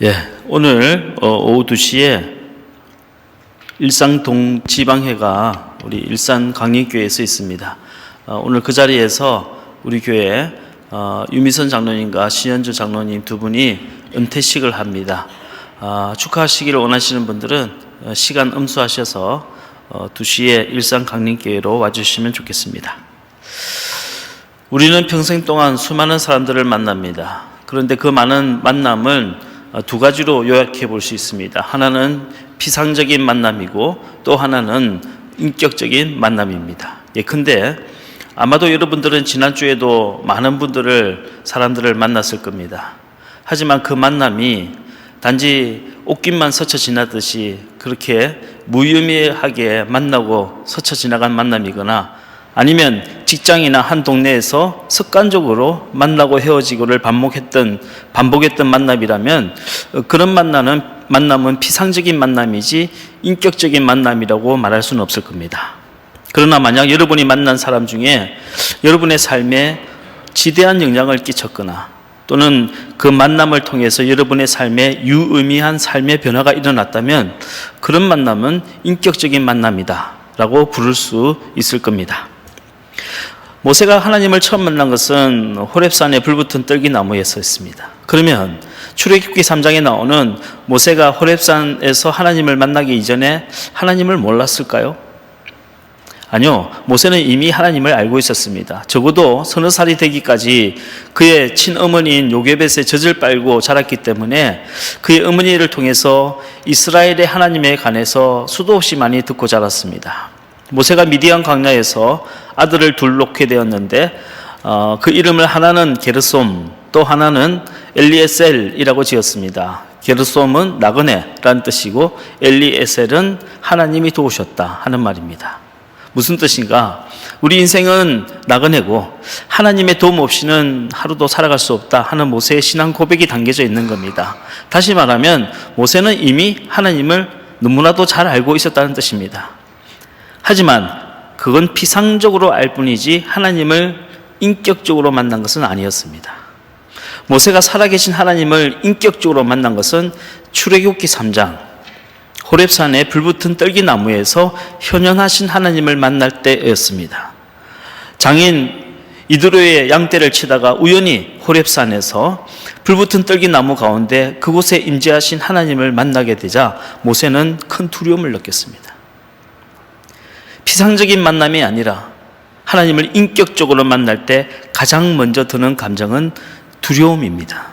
예, 오늘 오후 2시에 일산동 지방회가 우리 일산 강림교회에서 있습니다. 오늘 그 자리에서 우리 교회 유미선 장로님과 신현주 장로님 두 분이 은퇴식을 합니다. 축하하시기를 원하시는 분들은 시간 음수하셔서 2시에 일산 강림교회로 와주시면 좋겠습니다. 우리는 평생 동안 수많은 사람들을 만납니다. 그런데 그 많은 만남을 두 가지로 요약해 볼 수 있습니다. 하나는 피상적인 만남이고 또 하나는 인격적인 만남입니다. 예컨대 아마도 여러분들은 지난주에도 많은 사람들을 만났을 겁니다. 하지만 그 만남이 단지 옷깃만 스쳐 지나듯이 그렇게 무의미하게 만나고 스쳐 지나간 만남이거나 아니면 직장이나 한 동네에서 습관적으로 만나고 헤어지고를 반복했던 만남이라면 그런 만남은 피상적인 만남이지 인격적인 만남이라고 말할 수는 없을 겁니다. 그러나 만약 여러분이 만난 사람 중에 여러분의 삶에 지대한 영향을 끼쳤거나 또는 그 만남을 통해서 여러분의 삶에 유의미한 삶의 변화가 일어났다면 그런 만남은 인격적인 만남이다 라고 부를 수 있을 겁니다. 모세가 하나님을 처음 만난 것은 호렙산에 불붙은 떨기나무에서였습니다. 그러면 출애굽기 3장에 나오는 모세가 호렙산에서 하나님을 만나기 이전에 하나님을 몰랐을까요? 아니요, 모세는 이미 하나님을 알고 있었습니다. 적어도 서너 살이 되기까지 그의 친어머니인 요게벳의 젖을 빨고 자랐기 때문에 그의 어머니를 통해서 이스라엘의 하나님에 관해서 수도 없이 많이 듣고 자랐습니다. 모세가 미디안 광야에서 아들을 둘 놓게 되었는데 그 이름을 하나는 게르솜 또 하나는 엘리에셀이라고 지었습니다. 게르솜은 나그네라는 뜻이고 엘리에셀은 하나님이 도우셨다 하는 말입니다. 무슨 뜻인가? 우리 인생은 나그네고 하나님의 도움 없이는 하루도 살아갈 수 없다 하는 모세의 신앙 고백이 담겨져 있는 겁니다. 다시 말하면 모세는 이미 하나님을 너무나도 잘 알고 있었다는 뜻입니다. 하지만 그건 피상적으로 알 뿐이지 하나님을 인격적으로 만난 것은 아니었습니다. 모세가 살아계신 하나님을 인격적으로 만난 것은 출애굽기 3장 호렙산에 불붙은 떨기나무에서 현현하신 하나님을 만날 때였습니다. 장인 이드로의 양떼를 치다가 우연히 호렙산에서 불붙은 떨기나무 가운데 그곳에 임재하신 하나님을 만나게 되자 모세는 큰 두려움을 느꼈습니다. 피상적인 만남이 아니라 하나님을 인격적으로 만날 때 가장 먼저 드는 감정은 두려움입니다.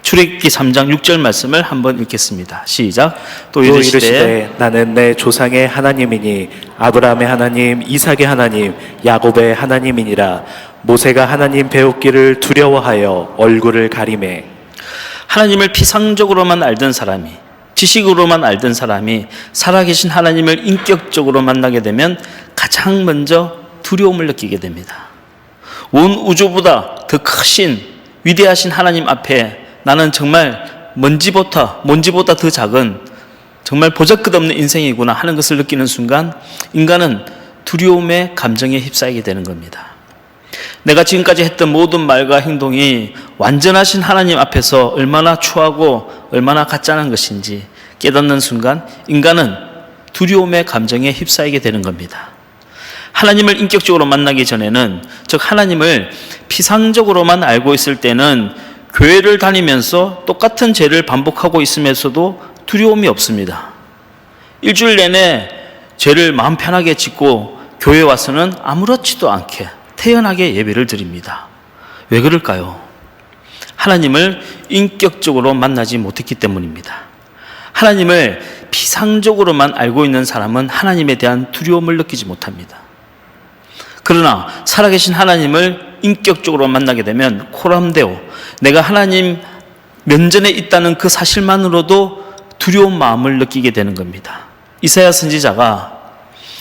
출애굽기 3장 6절 말씀을 한번 읽겠습니다. 시작. 또 이르시되 나는 내 조상의 하나님이니 아브라함의 하나님, 이삭의 하나님, 야곱의 하나님이니라. 모세가 하나님 배웠기를 두려워하여 얼굴을 가리매. 하나님을 피상적으로만 알던 사람이, 지식으로만 알던 사람이 살아계신 하나님을 인격적으로 만나게 되면 가장 먼저 두려움을 느끼게 됩니다. 온 우주보다 더 크신 위대하신 하나님 앞에 나는 정말 먼지보다 더 작은 정말 보잘것없는 인생이구나 하는 것을 느끼는 순간 인간은 두려움의 감정에 휩싸이게 되는 겁니다. 내가 지금까지 했던 모든 말과 행동이 완전하신 하나님 앞에서 얼마나 추하고 얼마나 가짜는 것인지 깨닫는 순간 인간은 두려움의 감정에 휩싸이게 되는 겁니다. 하나님을 인격적으로 만나기 전에는, 즉 하나님을 피상적으로만 알고 있을 때는 교회를 다니면서 똑같은 죄를 반복하고 있으면서도 두려움이 없습니다. 일주일 내내 죄를 마음 편하게 짓고 교회 와서는 아무렇지도 않게 태연하게 예배를 드립니다. 왜 그럴까요? 하나님을 인격적으로 만나지 못했기 때문입니다. 하나님을 피상적으로만 알고 있는 사람은 하나님에 대한 두려움을 느끼지 못합니다. 그러나 살아계신 하나님을 인격적으로 만나게 되면 코람데오, 내가 하나님 면전에 있다는 그 사실만으로도 두려운 마음을 느끼게 되는 겁니다. 이사야 선지자가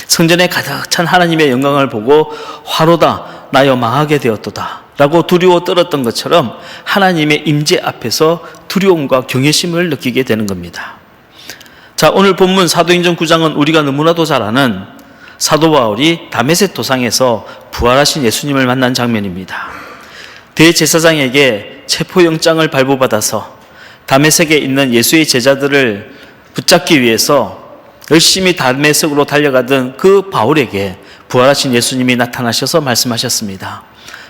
성전에 가득 찬 하나님의 영광을 보고 화로다 나여 망하게 되었도다 라고 두려워 떨었던 것처럼 하나님의 임재 앞에서 두려움과 경외심을 느끼게 되는 겁니다. 자, 오늘 본문 사도행전 9장은 우리가 너무나도 잘 아는 사도 바울이 다메섹 도상에서 부활하신 예수님을 만난 장면입니다. 대제사장에게 체포영장을 발부받아서 다메섹에 있는 예수의 제자들을 붙잡기 위해서 열심히 다메섹으로 달려가던 그 바울에게 부활하신 예수님이 나타나셔서 말씀하셨습니다.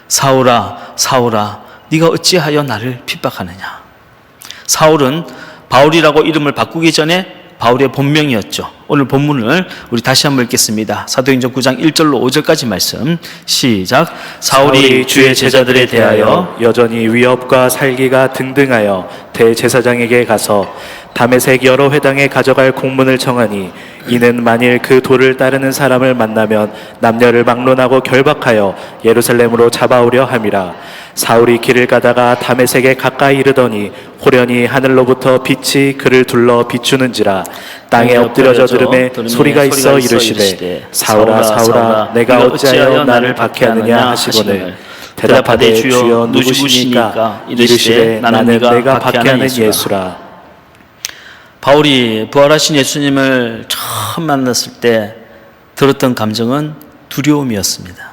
사울아, 사울아, 네가 어찌하여 나를 핍박하느냐. 사울은 바울이라고 이름을 바꾸기 전에 바울의 본명이었죠. 오늘 본문을 우리 다시 한번 읽겠습니다. 사도행전 9장 1절로 5절까지 말씀 시작. 사울이 주의 제자들에 대하여 여전히 위협과 살기가 등등하여 대제사장에게 가서 다메섹 여러 회당에 가져갈 공문을 청하니 이는 만일 그 도를 따르는 사람을 만나면 남녀를 막론하고 결박하여 예루살렘으로 잡아오려 함이라. 사울이 길을 가다가 다메섹에 가까이 이르더니 호련히 하늘로부터 빛이 그를 둘러 비추는지라. 땅에 엎드려져 들음에 소리가 있어 이르시되 사울아 사울아 내가 어찌하여 나를 박해하느냐 하시거늘 대답하되 주여 누구시니까 이르시되 나는 내가 박해하는 예수라. 바울이 부활하신 예수님을 처음 만났을 때 들었던 감정은 두려움이었습니다.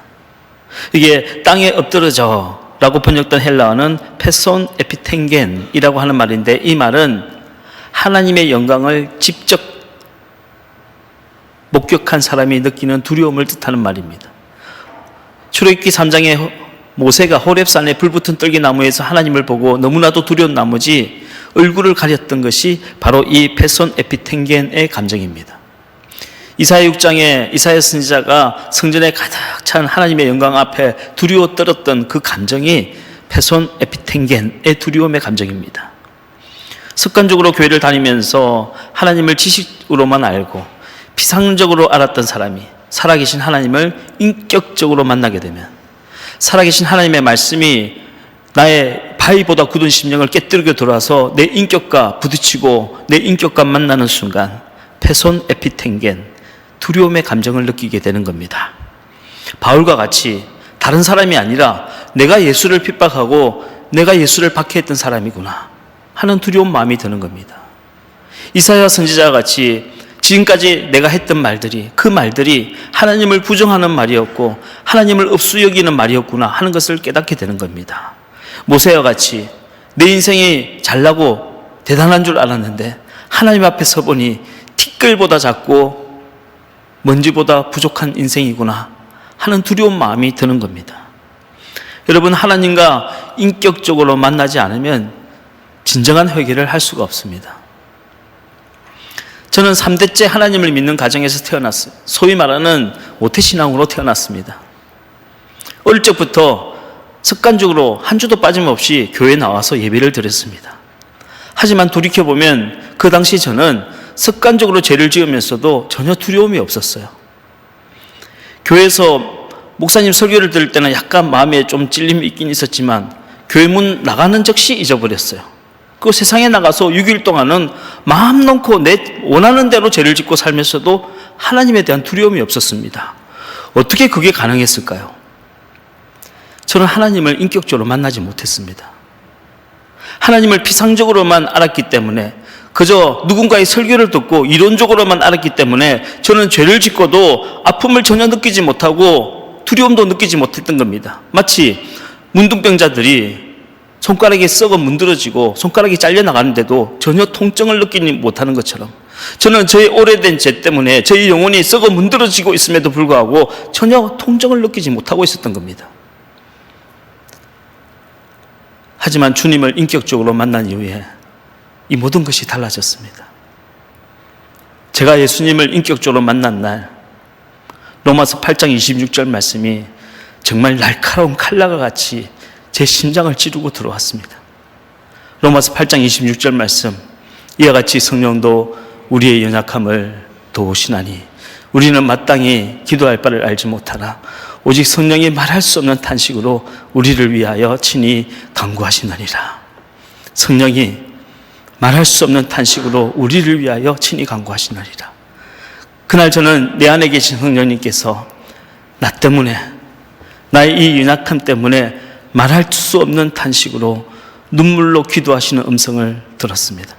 이게 땅에 엎드러져 라고 번역된 헬라어는 페손 에피텐겐이라고 하는 말인데, 이 말은 하나님의 영광을 직접 목격한 사람이 느끼는 두려움을 뜻하는 말입니다. 출애굽기 3장에 모세가 호렙산에 불붙은 떨기나무에서 하나님을 보고 너무나도 두려운 나머지 얼굴을 가렸던 것이 바로 이 페손 에피텐겐의 감정입니다. 이사야 6장에 이사야 선지자가 성전에 가득 찬 하나님의 영광 앞에 두려워 떨었던 그 감정이 페손 에피텐겐의 두려움의 감정입니다. 습관적으로 교회를 다니면서 하나님을 지식으로만 알고 피상적으로 알았던 사람이 살아계신 하나님을 인격적으로 만나게 되면, 살아계신 하나님의 말씀이 나의 바위보다 굳은 심령을 깨뜨리고 들어와서 내 인격과 부딪히고 내 인격과 만나는 순간 페손 에피텐겐, 두려움의 감정을 느끼게 되는 겁니다. 바울과 같이 다른 사람이 아니라 내가 예수를 핍박하고 내가 예수를 박해했던 사람이구나 하는 두려운 마음이 드는 겁니다. 이사야 선지자와 같이 지금까지 내가 했던 말들이, 그 말들이 하나님을 부정하는 말이었고 하나님을 없수 여기는 말이었구나 하는 것을 깨닫게 되는 겁니다. 모세와 같이 내 인생이 잘나고 대단한 줄 알았는데 하나님 앞에 서보니 티끌보다 작고 먼지보다 부족한 인생이구나 하는 두려운 마음이 드는 겁니다. 여러분, 하나님과 인격적으로 만나지 않으면 진정한 회개를 할 수가 없습니다. 저는 3대째 하나님을 믿는 가정에서 태어났어요. 소위 말하는 모태신앙으로 태어났습니다. 어릴 적부터 습관적으로 한 주도 빠짐없이 교회에 나와서 예배를 드렸습니다. 하지만 돌이켜보면 그 당시 저는 습관적으로 죄를 지으면서도 전혀 두려움이 없었어요. 교회에서 목사님 설교를 들을 때는 약간 마음에 좀 찔림이 있긴 있었지만 교회 문 나가는 즉시 잊어버렸어요. 그 세상에 나가서 6일 동안은 마음 놓고 내 원하는 대로 죄를 짓고 살면서도 하나님에 대한 두려움이 없었습니다. 어떻게 그게 가능했을까요? 저는 하나님을 인격적으로 만나지 못했습니다. 하나님을 피상적으로만 알았기 때문에, 그저 누군가의 설교를 듣고 이론적으로만 알았기 때문에 저는 죄를 짓고도 아픔을 전혀 느끼지 못하고 두려움도 느끼지 못했던 겁니다. 마치 문둥병자들이 손가락이 썩어 문드러지고 손가락이 잘려나가는데도 전혀 통증을 느끼지 못하는 것처럼, 저는 저의 오래된 죄 때문에 저의 영혼이 썩어 문드러지고 있음에도 불구하고 전혀 통증을 느끼지 못하고 있었던 겁니다. 하지만 주님을 인격적으로 만난 이후에 이 모든 것이 달라졌습니다. 제가 예수님을 인격적으로 만난 날, 로마서 8장 26절 말씀이 정말 날카로운 칼날과 같이 제 심장을 찌르고 들어왔습니다. 로마서 8장 26절 말씀, 이와 같이 성령도 우리의 연약함을 도우시나니 우리는 마땅히 기도할 바를 알지 못하나 오직 성령이 말할 수 없는 탄식으로 우리를 위하여 친히 간구하시느니라. 성령이 말할 수 없는 탄식으로 우리를 위하여 친히 간구하시느니라. 그날 저는 내 안에 계신 성령님께서 나 때문에, 나의 이 연약함 때문에 말할 수 없는 탄식으로 눈물로 기도하시는 음성을 들었습니다.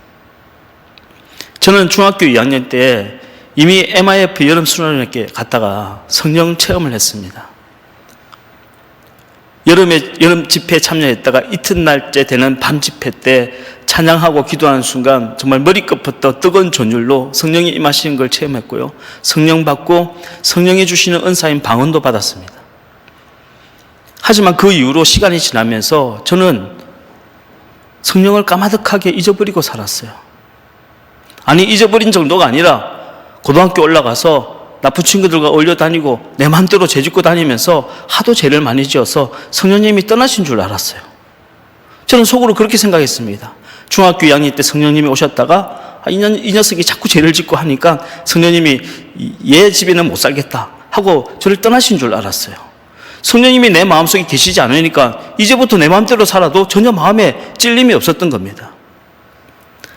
저는 중학교 2학년 때 이미 MIF 여름수련회에 갔다가 성령 체험을 했습니다. 여름 집회에 참여했다가 이튿날째 되는 밤 집회 때 찬양하고 기도하는 순간 정말 머리끝부터 뜨거운 전율로 성령이 임하시는 걸 체험했고요. 성령 받고 성령이 주시는 은사인 방언도 받았습니다. 하지만 그 이후로 시간이 지나면서 저는 성령을 까마득하게 잊어버리고 살았어요. 아니, 잊어버린 정도가 아니라 고등학교 올라가서 나쁜 친구들과 어울려 다니고 내 마음대로 죄 짓고 다니면서 하도 죄를 많이 지어서 성령님이 떠나신 줄 알았어요. 저는 속으로 그렇게 생각했습니다. 중학교 2학년 때 성령님이 오셨다가 이 녀석이 자꾸 죄를 짓고 하니까 성령님이 얘 집에는 못 살겠다 하고 저를 떠나신 줄 알았어요. 성령님이 내 마음속에 계시지 않으니까 이제부터 내 마음대로 살아도 전혀 마음에 찔림이 없었던 겁니다.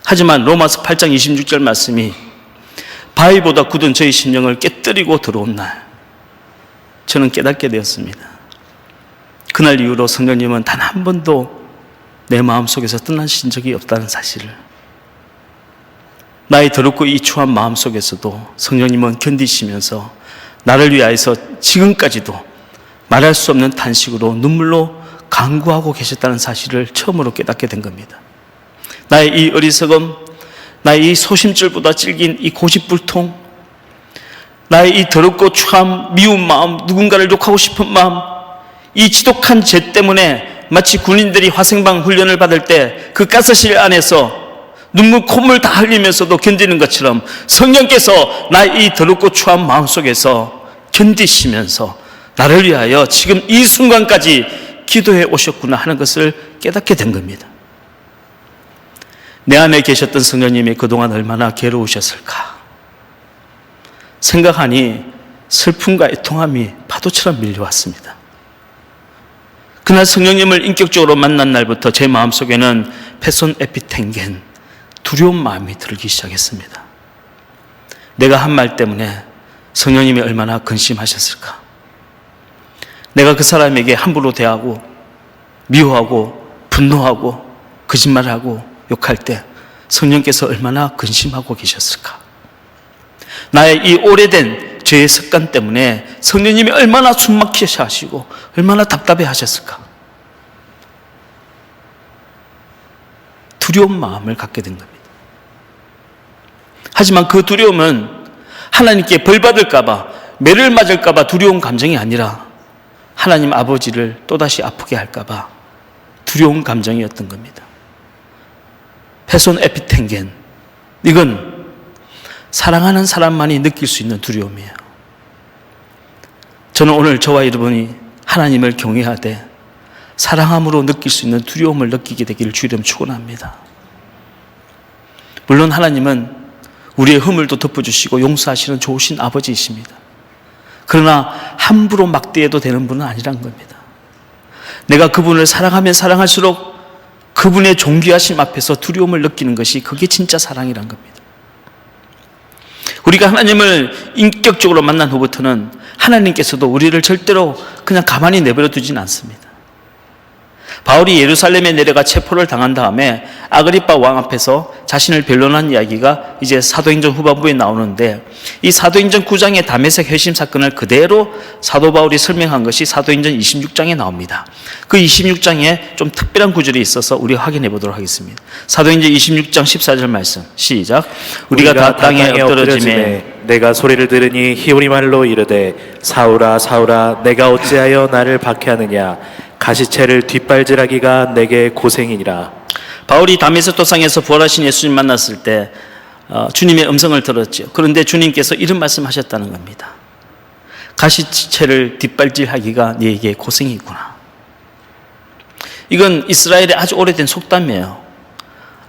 하지만 로마서 8장 26절 말씀이 바위보다 굳은 저희 심령을 깨뜨리고 들어온 날, 저는 깨닫게 되었습니다. 그날 이후로 성령님은 단 한 번도 내 마음속에서 떠나신 적이 없다는 사실을, 나의 더럽고 이 추한 마음속에서도 성령님은 견디시면서 나를 위하여서 지금까지도 말할 수 없는 탄식으로 눈물로 간구하고 계셨다는 사실을 처음으로 깨닫게 된 겁니다. 나의 이 어리석음, 나의 이 소심줄보다 질긴 이 고집불통, 나의 이 더럽고 추함, 미운 마음, 누군가를 욕하고 싶은 마음, 이 지독한 죄 때문에 마치 군인들이 화생방 훈련을 받을 때 그 가스실 안에서 눈물, 콧물 다 흘리면서도 견디는 것처럼 성령께서 나의 이 더럽고 추한 마음속에서 견디시면서 나를 위하여 지금 이 순간까지 기도해 오셨구나 하는 것을 깨닫게 된 겁니다. 내 안에 계셨던 성령님이 그동안 얼마나 괴로우셨을까 생각하니 슬픔과 애통함이 파도처럼 밀려왔습니다. 그날 성령님을 인격적으로 만난 날부터 제 마음속에는 페손 에피텐겐, 두려운 마음이 들기 시작했습니다. 내가 한 말 때문에 성령님이 얼마나 근심하셨을까. 내가 그 사람에게 함부로 대하고 미워하고 분노하고 거짓말하고 욕할 때 성령께서 얼마나 근심하고 계셨을까. 나의 이 오래된 죄의 습관 때문에 성령님이 얼마나 숨막히셔 하시고 얼마나 답답해 하셨을까. 두려운 마음을 갖게 된 겁니다. 하지만 그 두려움은 하나님께 벌 받을까 봐, 매를 맞을까 봐 두려운 감정이 아니라 하나님 아버지를 또다시 아프게 할까 봐 두려운 감정이었던 겁니다. 페손 에피텐겐, 이건 사랑하는 사람만이 느낄 수 있는 두려움이에요. 저는 오늘 저와 여러분이 하나님을 경외하되 사랑함으로 느낄 수 있는 두려움을 느끼게 되기를 주 이름 축원합니다. 물론 하나님은 우리의 허물도 덮어주시고 용서하시는 좋으신 아버지이십니다. 그러나 함부로 막대해도 되는 분은 아니란 겁니다. 내가 그분을 사랑하면 사랑할수록 그분의 존귀하심 앞에서 두려움을 느끼는 것이, 그게 진짜 사랑이란 겁니다. 우리가 하나님을 인격적으로 만난 후부터는 하나님께서도 우리를 절대로 그냥 가만히 내버려 두진 않습니다. 바울이 예루살렘에 내려가 체포를 당한 다음에 아그리빠 왕 앞에서 자신을 변론한 이야기가 이제 사도행전 후반부에 나오는데, 이 사도행전 9장의 다메섹 회심 사건을 그대로 사도 바울이 설명한 것이 사도행전 26장에 나옵니다. 그 26장에 좀 특별한 구절이 있어서 우리 확인해 보도록 하겠습니다. 사도행전 26장 14절 말씀 시작. 우리가 다 땅에 엎드러짐에 내가 소리를 들으니 히브리 말로 이르되 사울아 사울아 내가 어찌하여 나를 박해하느냐, 가시채를 뒷발질하기가 내게 고생이니라. 바울이 다메섹 도상에서 부활하신 예수님 만났을 때 주님의 음성을 들었죠. 그런데 주님께서 이런 말씀하셨다는 겁니다. 가시채를 뒷발질하기가 네게 고생이구나. 이건 이스라엘의 아주 오래된 속담이에요.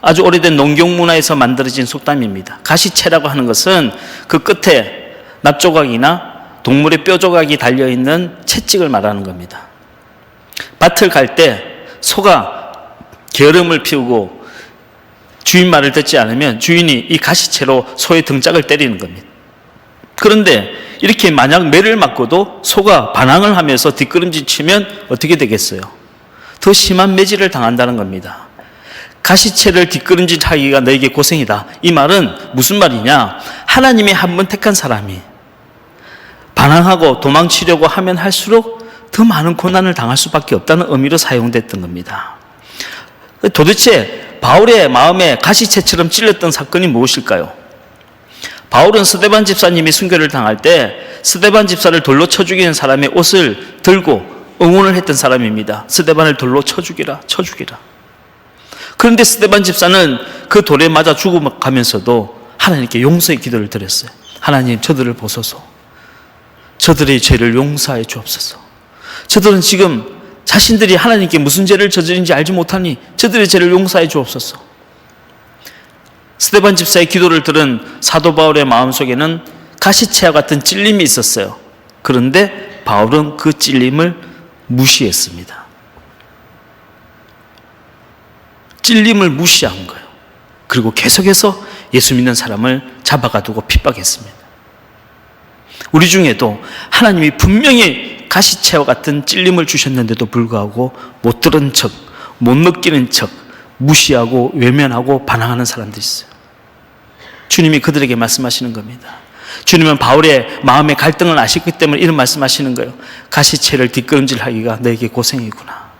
아주 오래된 농경 문화에서 만들어진 속담입니다. 가시채라고 하는 것은 그 끝에 납조각이나 동물의 뼈조각이 달려있는 채찍을 말하는 겁니다. 밭을 갈 때 소가 게으름을 피우고 주인 말을 듣지 않으면 주인이 이 가시채로 소의 등짝을 때리는 겁니다. 그런데 이렇게 만약 매를 맞고도 소가 반항을 하면서 뒷걸음질 치면 어떻게 되겠어요? 더 심한 매질을 당한다는 겁니다. 가시채를 뒷걸음질하기가 너에게 고생이다. 이 말은 무슨 말이냐? 하나님이 한 번 택한 사람이 반항하고 도망치려고 하면 할수록 더 많은 고난을 당할 수밖에 없다는 의미로 사용됐던 겁니다. 도대체 바울의 마음에 가시채처럼 찔렸던 사건이 무엇일까요? 바울은 스데반 집사님이 순교를 당할 때 스데반 집사를 돌로 쳐 죽이는 사람의 옷을 들고 응원을 했던 사람입니다. 스데반을 돌로 쳐 죽이라, 쳐 죽이라. 그런데 스데반 집사는 그 돌에 맞아 죽어가면서도 하나님께 용서의 기도를 드렸어요. 하나님, 저들을 보소서. 저들의 죄를 용서해 주옵소서. 저들은 지금 자신들이 하나님께 무슨 죄를 저지른지 알지 못하니 저들의 죄를 용서해 주옵소서. 스데반 집사의 기도를 들은 사도 바울의 마음속에는 가시채와 같은 찔림이 있었어요. 그런데 바울은 그 찔림을 무시했습니다. 찔림을 무시한 거예요. 그리고 계속해서 예수 믿는 사람을 잡아가두고 핍박했습니다. 우리 중에도 하나님이 분명히 가시채와 같은 찔림을 주셨는데도 불구하고 못 들은 척, 못 느끼는 척, 무시하고 외면하고 반항하는 사람들이 있어요. 주님이 그들에게 말씀하시는 겁니다. 주님은 바울의 마음의 갈등을 아셨기 때문에 이런 말씀하시는 거예요. 가시채를 뒷걸음질하기가 너에게 고생이구나.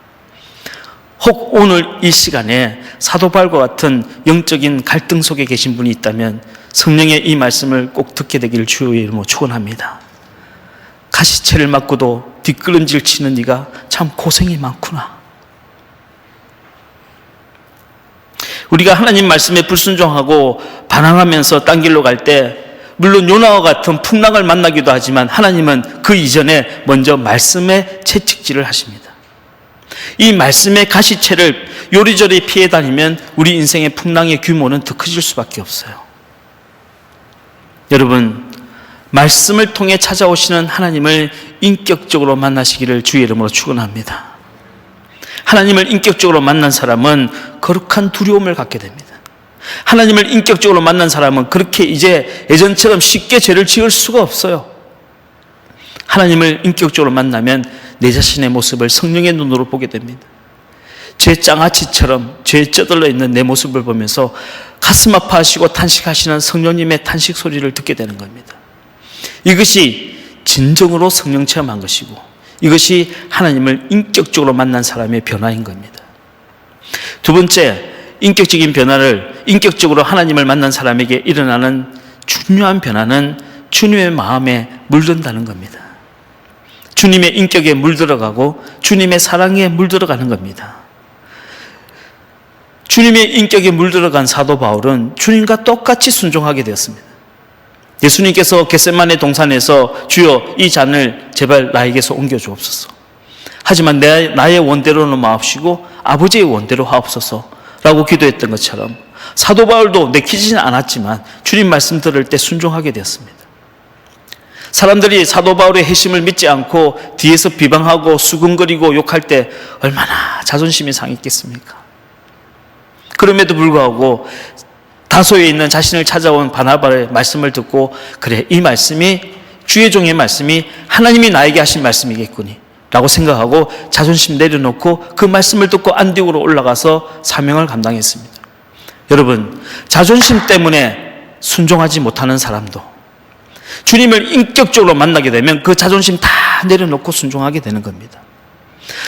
혹 오늘 이 시간에 사도 바울과 같은 영적인 갈등 속에 계신 분이 있다면 성령의 이 말씀을 꼭 듣게 되기를 주의 이름으로 축원합니다. 가시채를 맞고도 뒷걸음질 치는 네가 참 고생이 많구나. 우리가 하나님 말씀에 불순종하고 반항하면서 딴 길로 갈 때 물론 요나와 같은 풍랑을 만나기도 하지만 하나님은 그 이전에 먼저 말씀에 채찍질을 하십니다. 이 말씀의 가시채를 요리조리 피해 다니면 우리 인생의 풍랑의 규모는 더 커질 수밖에 없어요. 여러분, 말씀을 통해 찾아오시는 하나님을 인격적으로 만나시기를 주의 이름으로 축원합니다. 하나님을 인격적으로 만난 사람은 거룩한 두려움을 갖게 됩니다. 하나님을 인격적으로 만난 사람은 그렇게 이제 예전처럼 쉽게 죄를 지을 수가 없어요. 하나님을 인격적으로 만나면 내 자신의 모습을 성령의 눈으로 보게 됩니다. 죄 장아찌처럼 죄에 쩌들러 있는 내 모습을 보면서 가슴 아파하시고 탄식하시는 성령님의 탄식 소리를 듣게 되는 겁니다. 이것이 진정으로 성령 체험한 것이고 이것이 하나님을 인격적으로 만난 사람의 변화인 겁니다. 두 번째, 인격적인 변화를 인격적으로 하나님을 만난 사람에게 일어나는 중요한 변화는 주님의 마음에 물든다는 겁니다. 주님의 인격에 물들어가고 주님의 사랑에 물들어가는 겁니다. 주님의 인격에 물들어간 사도 바울은 주님과 똑같이 순종하게 되었습니다. 예수님께서 겟세마네 동산에서 주여 이 잔을 제발 나에게서 옮겨주옵소서. 하지만 나의 원대로는 마옵시고 아버지의 원대로 하옵소서 라고 기도했던 것처럼 사도 바울도 내키지는 않았지만 주님 말씀 들을 때 순종하게 되었습니다. 사람들이 사도 바울의 핵심을 믿지 않고 뒤에서 비방하고 수근거리고 욕할 때 얼마나 자존심이 상했겠습니까? 그럼에도 불구하고 다소에 있는 자신을 찾아온 바나바의 말씀을 듣고 그래, 이 말씀이 주의 종의 말씀이 하나님이 나에게 하신 말씀이겠구니 라고 생각하고 자존심 내려놓고 그 말씀을 듣고 안디옥으로 올라가서 사명을 감당했습니다. 여러분, 자존심 때문에 순종하지 못하는 사람도 주님을 인격적으로 만나게 되면 그 자존심 다 내려놓고 순종하게 되는 겁니다.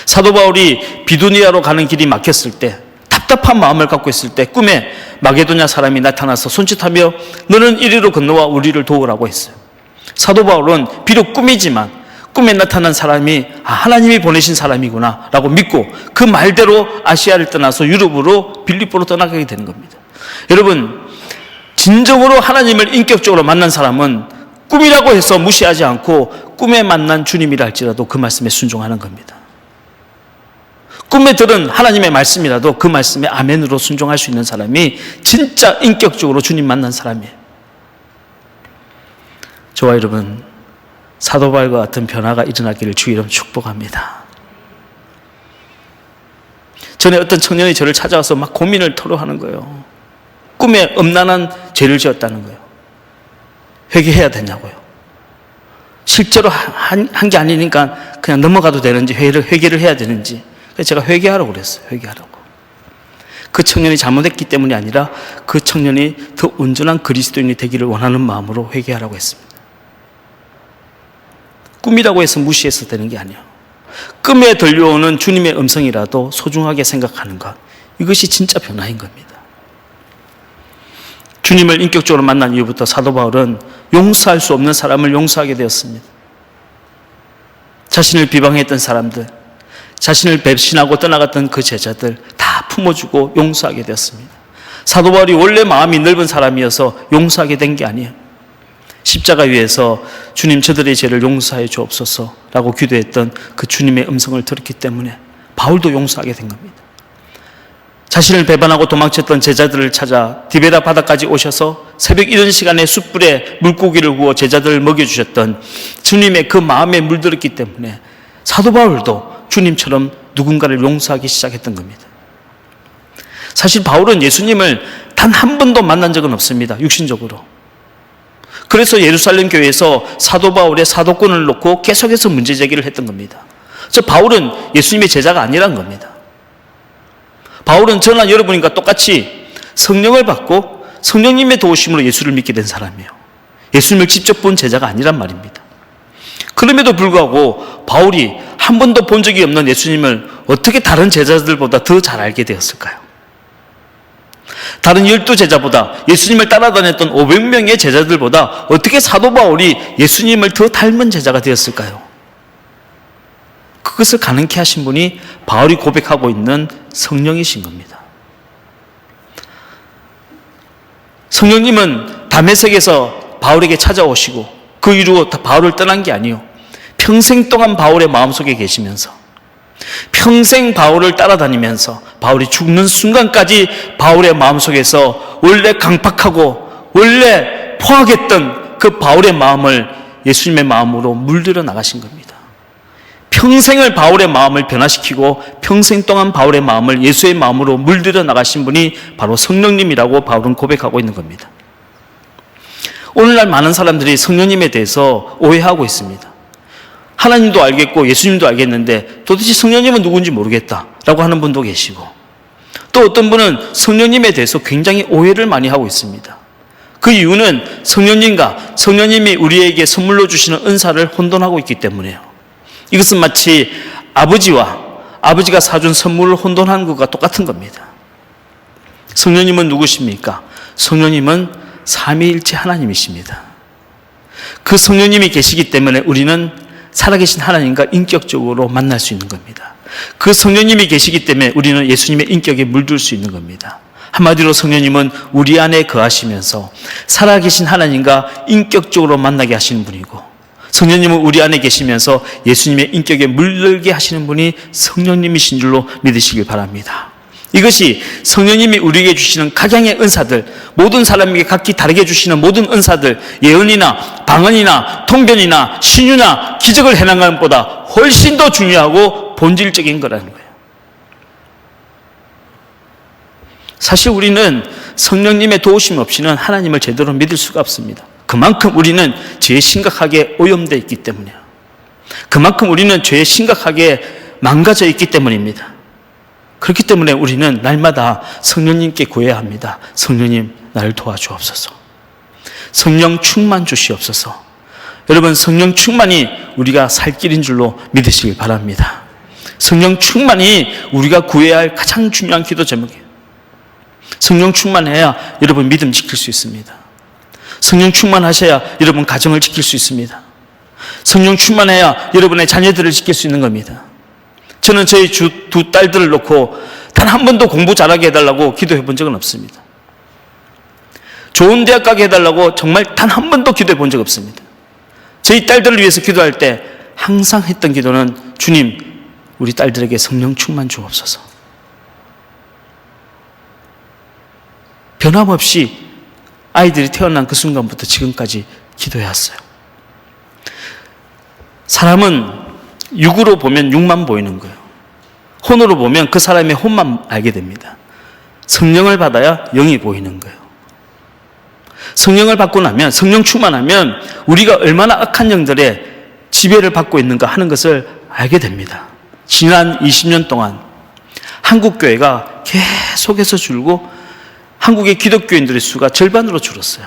사도 바울이 비두니아로 가는 길이 막혔을 때 답답한 마음을 갖고 있을 때 꿈에 마게도냐 사람이 나타나서 손짓하며 너는 이리로 건너와 우리를 도우라고 했어요. 사도 바울은 비록 꿈이지만 꿈에 나타난 사람이 하나님이 보내신 사람이구나 라고 믿고 그 말대로 아시아를 떠나서 유럽으로 빌립보로 떠나가게 되는 겁니다. 여러분, 진정으로 하나님을 인격적으로 만난 사람은 꿈이라고 해서 무시하지 않고 꿈에 만난 주님이라 할지라도 그 말씀에 순종하는 겁니다. 꿈에 들은 하나님의 말씀이라도 그 말씀에 아멘으로 순종할 수 있는 사람이 진짜 인격적으로 주님 만난 사람이에요. 저와 여러분, 사도 바울과 같은 변화가 일어나기를 주의 이름 축복합니다. 전에 어떤 청년이 저를 찾아와서 막 고민을 토로하는 거예요. 꿈에 음란한 죄를 지었다는 거예요. 회개해야 되냐고요. 실제로 한 게 아니니까 그냥 넘어가도 되는지 회개를 해야 되는지. 그래서 제가 회개하라고 그랬어요. 회개하라고. 그 청년이 잘못했기 때문이 아니라 그 청년이 더 온전한 그리스도인이 되기를 원하는 마음으로 회개하라고 했습니다. 꿈이라고 해서 무시해서 되는 게 아니에요. 꿈에 들려오는 주님의 음성이라도 소중하게 생각하는 것, 이것이 진짜 변화인 겁니다. 주님을 인격적으로 만난 이후부터 사도 바울은 용서할 수 없는 사람을 용서하게 되었습니다. 자신을 비방했던 사람들, 자신을 배신하고 떠나갔던 그 제자들 다 품어주고 용서하게 되었습니다. 사도 바울이 원래 마음이 넓은 사람이어서 용서하게 된 게 아니에요. 십자가 위에서 주님 저들의 죄를 용서해 주옵소서라고 기도했던 그 주님의 음성을 들었기 때문에 바울도 용서하게 된 겁니다. 자신을 배반하고 도망쳤던 제자들을 찾아 디베라 바다까지 오셔서 새벽 이른 시간에 숯불에 물고기를 구워 제자들을 먹여주셨던 주님의 그 마음에 물들었기 때문에 사도 바울도 주님처럼 누군가를 용서하기 시작했던 겁니다. 사실 바울은 예수님을 단 한 번도 만난 적은 없습니다. 육신적으로. 그래서 예루살렘 교회에서 사도 바울의 사도권을 놓고 계속해서 문제 제기를 했던 겁니다. 저 바울은 예수님의 제자가 아니란 겁니다. 바울은 저나 여러분과 똑같이 성령을 받고 성령님의 도우심으로 예수를 믿게 된 사람이에요. 예수님을 직접 본 제자가 아니란 말입니다. 그럼에도 불구하고 바울이 한 번도 본 적이 없는 예수님을 어떻게 다른 제자들보다 더 잘 알게 되었을까요? 다른 12제자보다 예수님을 따라다녔던 500명의 제자들보다 어떻게 사도 바울이 예수님을 더 닮은 제자가 되었을까요? 그것을 가능케 하신 분이 바울이 고백하고 있는 성령이신 겁니다. 성령님은 다메섹에서 바울에게 찾아오시고 그 이후로 바울을 떠난 게 아니에요. 평생 동안 바울의 마음속에 계시면서 평생 바울을 따라다니면서 바울이 죽는 순간까지 바울의 마음속에서 원래 강팍하고 원래 포악했던 그 바울의 마음을 예수님의 마음으로 물들여 나가신 겁니다. 평생을 바울의 마음을 변화시키고 평생 동안 바울의 마음을 예수의 마음으로 물들여 나가신 분이 바로 성령님이라고 바울은 고백하고 있는 겁니다. 오늘날 많은 사람들이 성령님에 대해서 오해하고 있습니다. 하나님도 알겠고 예수님도 알겠는데 도대체 성령님은 누군지 모르겠다라고 하는 분도 계시고, 또 어떤 분은 성령님에 대해서 굉장히 오해를 많이 하고 있습니다. 그 이유는 성령님이 우리에게 선물로 주시는 은사를 혼돈하고 있기 때문에요. 이것은 마치 아버지가 사준 선물을 혼돈하는 것과 똑같은 겁니다. 성령님은 누구십니까? 성령님은 삼위일체 하나님이십니다. 그 성령님이 계시기 때문에 우리는 살아계신 하나님과 인격적으로 만날 수 있는 겁니다. 그 성령님이 계시기 때문에 우리는 예수님의 인격에 물들 수 있는 겁니다. 한마디로 성령님은 우리 안에 거하시면서 살아계신 하나님과 인격적으로 만나게 하시는 분이고, 성령님은 우리 안에 계시면서 예수님의 인격에 물들게 하시는 분이 성령님이신 줄로 믿으시길 바랍니다. 이것이 성령님이 우리에게 주시는 각양의 은사들, 모든 사람에게 각기 다르게 주시는 모든 은사들, 예언이나 방언이나 통변이나 신유나 기적을 해나가는 것보다 훨씬 더 중요하고 본질적인 거라는 거예요. 사실 우리는 성령님의 도우심 없이는 하나님을 제대로 믿을 수가 없습니다. 그만큼 우리는 죄에 심각하게 오염되어 있기 때문이에요. 그만큼 우리는 죄에 심각하게 망가져 있기 때문입니다. 그렇기 때문에 우리는 날마다 성령님께 구해야 합니다. 성령님, 나를 도와주옵소서. 성령 충만 주시옵소서. 여러분, 성령 충만이 우리가 살 길인 줄로 믿으시길 바랍니다. 성령 충만이 우리가 구해야 할 가장 중요한 기도 제목이에요. 성령 충만해야 여러분 믿음 지킬 수 있습니다. 성령 충만하셔야 여러분 가정을 지킬 수 있습니다. 성령 충만해야 여러분의 자녀들을 지킬 수 있는 겁니다. 저는 저희 두 딸들을 놓고 단 한 번도 공부 잘하게 해달라고 기도해 본 적은 없습니다. 좋은 대학 가게 해달라고 정말 단 한 번도 기도해 본 적 없습니다. 저희 딸들을 위해서 기도할 때 항상 했던 기도는, 주님, 우리 딸들에게 성령 충만 주옵소서. 변함없이 아이들이 태어난 그 순간부터 지금까지 기도해왔어요. 사람은 육으로 보면 육만 보이는 거예요. 혼으로 보면 그 사람의 혼만 알게 됩니다. 성령을 받아야 영이 보이는 거예요. 성령을 받고 나면, 성령 충만하면 우리가 얼마나 악한 영들의 지배를 받고 있는가 하는 것을 알게 됩니다. 지난 20년 동안 한국 교회가 계속해서 줄고 한국의 기독교인들의 수가 절반으로 줄었어요.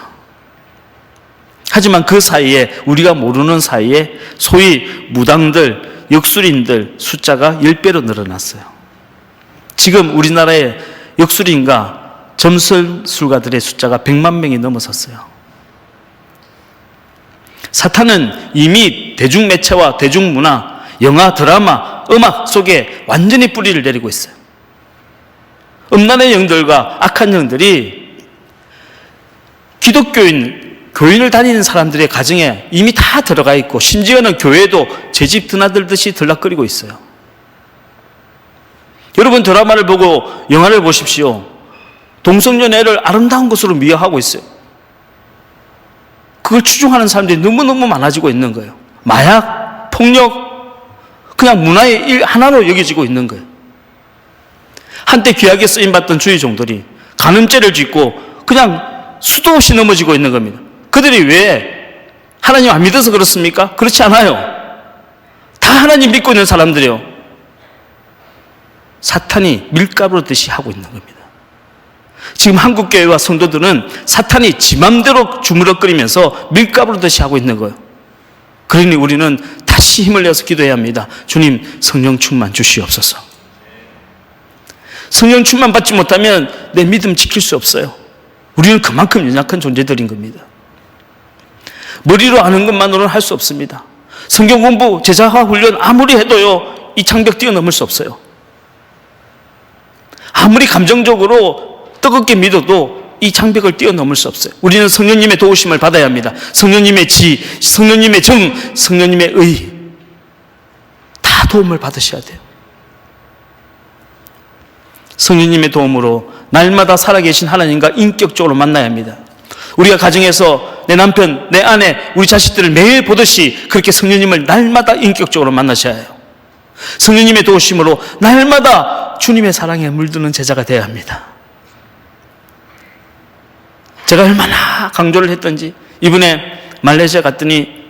하지만 그 사이에, 우리가 모르는 사이에 소위 무당들, 역술인들 숫자가 10배로 늘어났어요. 지금 우리나라의 역술인과 점술가들의 숫자가 100만 명이 넘어섰어요. 사탄은 이미 대중매체와 대중문화, 영화, 드라마, 음악 속에 완전히 뿌리를 내리고 있어요. 음란의 영들과 악한 영들이 교인을 다니는 사람들의 가정에 이미 다 들어가 있고, 심지어는 교회도 제 집 드나들듯이 들락거리고 있어요. 여러분, 드라마를 보고 영화를 보십시오. 동성연애를 아름다운 것으로 미화하고 있어요. 그걸 추종하는 사람들이 너무너무 많아지고 있는 거예요. 마약, 폭력, 그냥 문화의 하나로 여겨지고 있는 거예요. 한때 귀하게 쓰임받던 주의 종들이 간음죄를 짓고 그냥 수도 없이 넘어지고 있는 겁니다. 그들이 왜 하나님 안 믿어서 그렇습니까? 그렇지 않아요. 다 하나님 믿고 있는 사람들이요. 사탄이 밀가루 듯이 하고 있는 겁니다. 지금 한국교회와 성도들은 사탄이 지 맘대로 주무럭거리면서 밀가루 듯이 하고 있는 거예요. 그러니 우리는 다시 힘을 내서 기도해야 합니다. 주님, 성령 충만 주시옵소서. 성령 충만 받지 못하면 내 믿음 지킬 수 없어요. 우리는 그만큼 연약한 존재들인 겁니다. 머리로 아는 것만으로는 할 수 없습니다. 성경 공부, 제자화 훈련 아무리 해도요, 이 장벽 뛰어넘을 수 없어요. 아무리 감정적으로 뜨겁게 믿어도 이 장벽을 뛰어넘을 수 없어요. 우리는 성령님의 도우심을 받아야 합니다. 성령님의 지, 성령님의 정, 성령님의 의, 다 도움을 받으셔야 돼요. 성령님의 도움으로 날마다 살아계신 하나님과 인격적으로 만나야 합니다. 우리가 가정에서 내 남편, 내 아내, 우리 자식들을 매일 보듯이 그렇게 성령님을 날마다 인격적으로 만나셔야 해요. 성령님의 도우심으로 날마다 주님의 사랑에 물드는 제자가 되어야 합니다. 제가 얼마나 강조를 했던지, 이번에 말레이시아 갔더니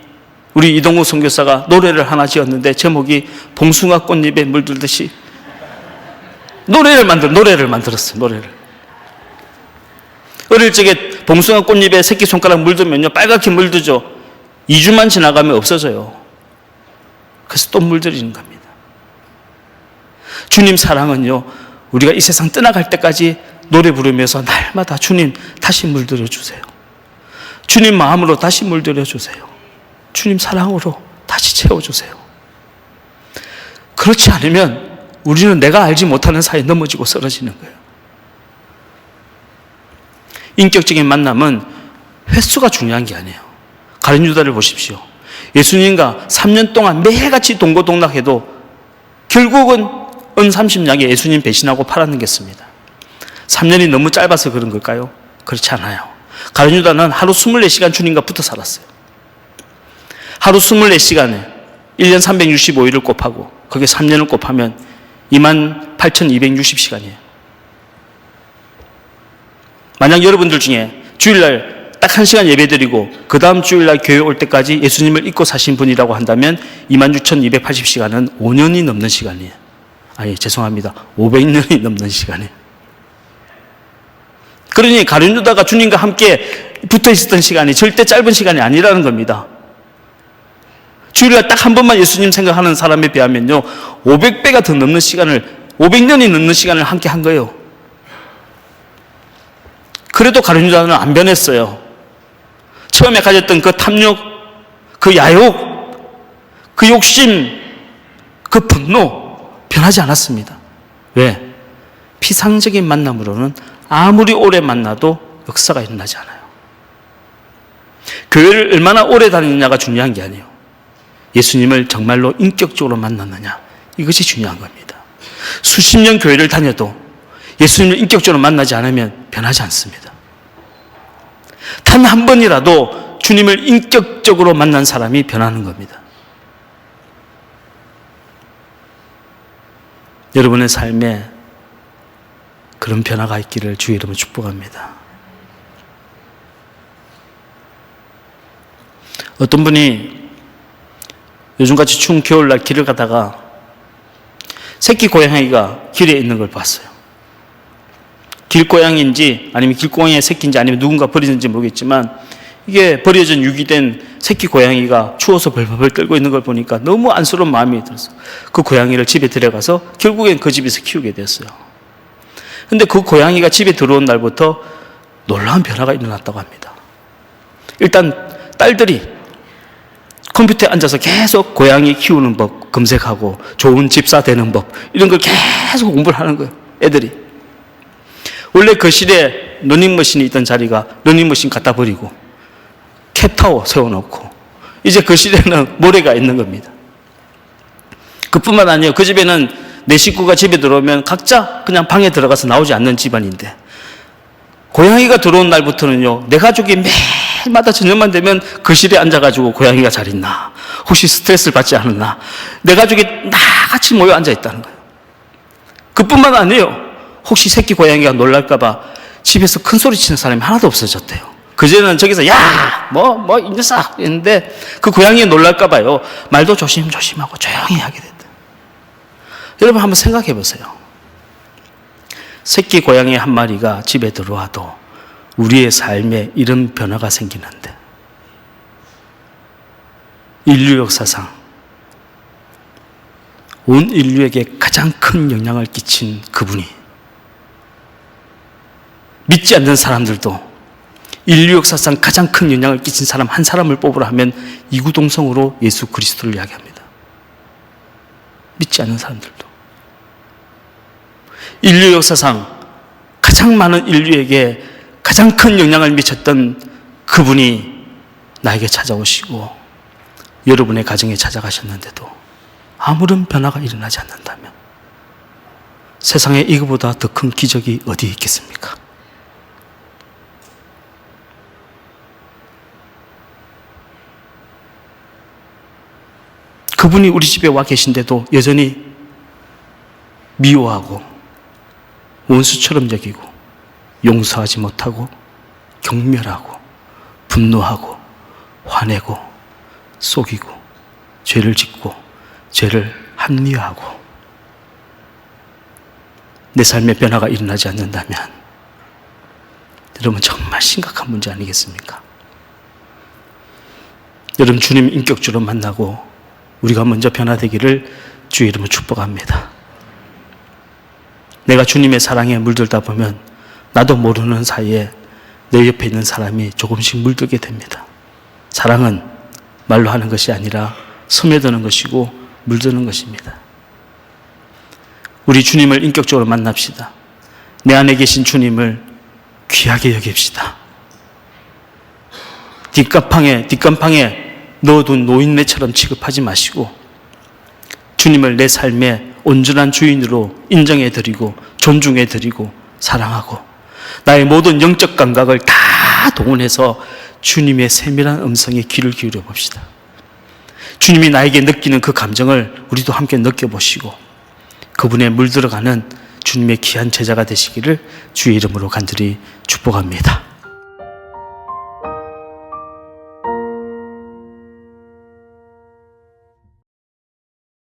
우리 이동국 선교사가 노래를 하나 지었는데 제목이 봉숭아 꽃잎에 물들듯이 노래를 만들었어요. 노래를. 어릴 적에 봉숭아 꽃잎에 새끼손가락 물들면요, 빨갛게 물들죠. 2주만 지나가면 없어져요. 그래서 또 물들이는 겁니다. 주님 사랑은요, 우리가 이 세상 떠나갈 때까지 노래 부르면서 날마다 주님 다시 물들여 주세요. 주님 마음으로 다시 물들여 주세요. 주님 사랑으로 다시 채워주세요. 그렇지 않으면 우리는 내가 알지 못하는 사이에 넘어지고 쓰러지는 거예요. 인격적인 만남은 횟수가 중요한 게 아니에요. 가룟 유다를 보십시오. 예수님과 3년 동안 매일같이 동고동락해도 결국은 은 30냥에 예수님 배신하고 팔아넘겼습니다. 3년이 너무 짧아서 그런 걸까요? 그렇지 않아요. 가룟 유다는 하루 24시간 주님과 붙어 살았어요. 하루 24시간에 1년 365일을 곱하고 거기에 3년을 곱하면 28,260시간이에요. 만약 여러분들 중에 주일날 딱 1시간 예배드리고 그 다음 주일날 교회 올 때까지 예수님을 잊고 사신 분이라고 한다면 26,280시간은 5년이 넘는 시간이에요. 아니, 죄송합니다. 500년이 넘는 시간이에요. 그러니 가룟 유다가 주님과 함께 붙어 있었던 시간이 절대 짧은 시간이 아니라는 겁니다. 주일날 딱 한 번만 예수님 생각하는 사람에 비하면요, 500배가 더 넘는 시간을, 500년이 넘는 시간을 함께 한 거예요. 그래도 가룟 유다는 안 변했어요. 처음에 가졌던 그 탐욕, 그 야욕, 그 욕심, 그 분노 변하지 않았습니다. 왜? 피상적인 만남으로는 아무리 오래 만나도 역사가 일어나지 않아요. 교회를 얼마나 오래 다니느냐가 중요한 게 아니에요. 예수님을 정말로 인격적으로 만났느냐, 이것이 중요한 겁니다. 수십 년 교회를 다녀도 예수님을 인격적으로 만나지 않으면 변하지 않습니다. 단 한 번이라도 주님을 인격적으로 만난 사람이 변하는 겁니다. 여러분의 삶에 그런 변화가 있기를 주의 이름으로 축복합니다. 어떤 분이 요즘같이 추운 겨울날 길을 가다가 새끼 고양이가 길에 있는 걸 봤어요. 길고양이인지 아니면 길고양이의 새끼인지 아니면 누군가 버리는지 모르겠지만 이게 버려진 유기된 새끼 고양이가 추워서 벌벌 떨고 있는 걸 보니까 너무 안쓰러운 마음이 들어서 그 고양이를 집에 데려가서 결국엔 그 집에서 키우게 됐어요. 근데 그 고양이가 집에 들어온 날부터 놀라운 변화가 일어났다고 합니다. 일단 딸들이 컴퓨터에 앉아서 계속 고양이 키우는 법 검색하고 좋은 집사 되는 법 이런 걸 계속 공부를 하는 거예요. 애들이. 원래 거실에 러닝머신이 있던 자리가 러닝머신 갖다 버리고 캣타워 세워놓고 이제 거실에는 모래가 있는 겁니다. 그뿐만 아니에요. 그 집에는 내 식구가 집에 들어오면 각자 그냥 방에 들어가서 나오지 않는 집안인데 고양이가 들어온 날부터는요, 내 가족이 매일마다 저녁만 되면 거실에 앉아가지고 고양이가 잘 있나, 혹시 스트레스를 받지 않았나, 내 가족이 다 같이 모여 앉아 있다는 거예요. 그뿐만 아니에요. 혹시 새끼 고양이가 놀랄까봐 집에서 큰 소리 치는 사람이 하나도 없어졌대요. 그전에는 저기서 야, 이 녀석 했는데 그 고양이가 놀랄까봐요. 말도 조심조심하고 조용히 하게 됐다. 여러분 한번 생각해 보세요. 새끼 고양이 한 마리가 집에 들어와도 우리의 삶에 이런 변화가 생기는데 인류 역사상 온 인류에게 가장 큰 영향을 끼친 그분이 믿지 않는 사람들도 인류 역사상 가장 큰 영향을 끼친 사람 한 사람을 뽑으라 하면 이구동성으로 예수 그리스도를 이야기합니다. 믿지 않는 사람들도. 인류 역사상 가장 많은 인류에게 가장 큰 영향을 미쳤던 그분이 나에게 찾아오시고 여러분의 가정에 찾아가셨는데도 아무런 변화가 일어나지 않는다면 세상에 이거보다 더 큰 기적이 어디 있겠습니까? 그분이 우리 집에 와 계신데도 여전히 미워하고 원수처럼 여기고 용서하지 못하고 경멸하고 분노하고 화내고 속이고 죄를 짓고 죄를 합리화하고 내 삶에 변화가 일어나지 않는다면 여러분 정말 심각한 문제 아니겠습니까? 여러분 주님 인격적으로 만나고 우리가 먼저 변화되기를 주의 이름으로 축복합니다. 내가 주님의 사랑에 물들다 보면 나도 모르는 사이에 내 옆에 있는 사람이 조금씩 물들게 됩니다. 사랑은 말로 하는 것이 아니라 스며드는 것이고 물드는 것입니다. 우리 주님을 인격적으로 만납시다. 내 안에 계신 주님을 귀하게 여깁시다. 뒷간방에 넣어둔 노인네처럼 취급하지 마시고 주님을 내 삶의 온전한 주인으로 인정해드리고 존중해드리고 사랑하고 나의 모든 영적 감각을 다 동원해서 주님의 세밀한 음성에 귀를 기울여 봅시다. 주님이 나에게 느끼는 그 감정을 우리도 함께 느껴보시고 그분의 물들어가는 주님의 귀한 제자가 되시기를 주의 이름으로 간절히 축복합니다.